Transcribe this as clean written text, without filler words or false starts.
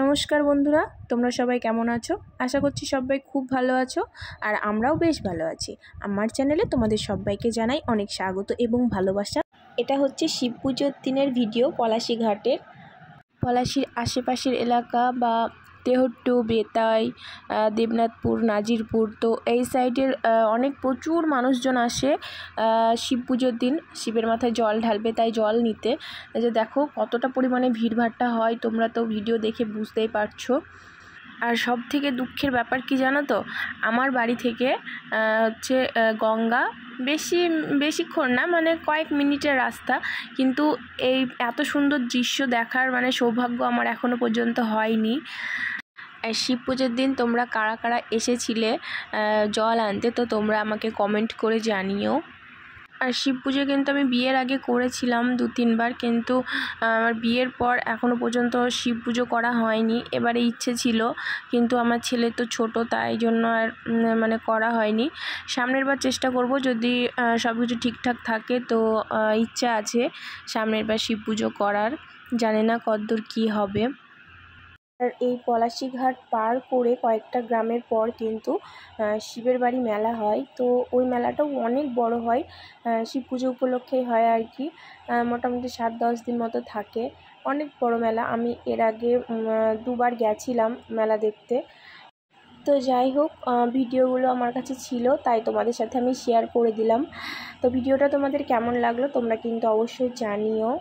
নমস্কার বন্ধুরা, তোমরা সবাই কেমন আছো? আশা করছি সবাই খুব ভালো আছো আর আমরাও বেশ ভালো আছি। আমার চ্যানেলে তোমাদের সবাইকে জানাই অনেক স্বাগত এবং ভালোবাসা। এটা হচ্ছে শিব পুজোর দিনের ভিডিও পলাশী ঘাটের। পলাশীর আশেপাশের এলাকা বা তেহট্টু, বেতাই, দেবনাথপুর, নাজিরপুর, তো এই সাইডের অনেক প্রচুর মানুষজন আসে শিব পুজোর দিন শিবের মাথায় জল ঢালবে, তাই জল নিতে। যে দেখো কতটা পরিমাণে ভিড়ভাট্টা হয়, তোমরা তো ভিডিও দেখে বুঝতেই পারছো। আর সব থেকে দুঃখের ব্যাপার কি জানো তো, আমার বাড়ি থেকে হচ্ছে গঙ্গা বেশিক্ষণ না, মানে কয়েক মিনিটের রাস্তা, কিন্তু এই এত সুন্দর দৃশ্য দেখার সৌভাগ্য আমার এখনও পর্যন্ত হয়নি। শিব পুজোর দিন তোমরা কারা কারা এসেছিলে জল আনতে, তো তোমরা আমাকে কমেন্ট করে জানিও। আর শিব পুজো কিন্তু আমি বিয়ের আগে করেছিলাম 2-3 বার, কিন্তু আমার বিয়ের পর এখনও পর্যন্ত শিব পুজো করা হয়নি। এবারে ইচ্ছে ছিল, কিন্তু আমার ছেলে তো ছোট, তাই জন্য আর করা হয়নি। সামনের বার চেষ্টা করব, যদি সব কিছু ঠিকঠাক থাকে তো ইচ্ছা আছে সামনের বার শিব পুজো করার। জানি না কতদূর কী হবে। আর এই পলাশী ঘাট পার করে কয়েকটা গ্রামের পর কিন্তু শিবের বাড়ি মেলা হয়, তো ওই মেলাটাও অনেক বড় হয়, শিব পুজো উপলক্ষেই হয় আর কি। মোটামুটি 7-10 দিন মতো থাকে, অনেক বড় মেলা। আমি এর আগে 2 বার গেছিলাম মেলা দেখতে। তো যাই হোক, ভিডিওগুলো আমার কাছে ছিল তাই তোমাদের সাথে আমি শেয়ার করে দিলাম। তো ভিডিওটা তোমাদের কেমন লাগলো তোমরা কিন্তু অবশ্যই জানিও।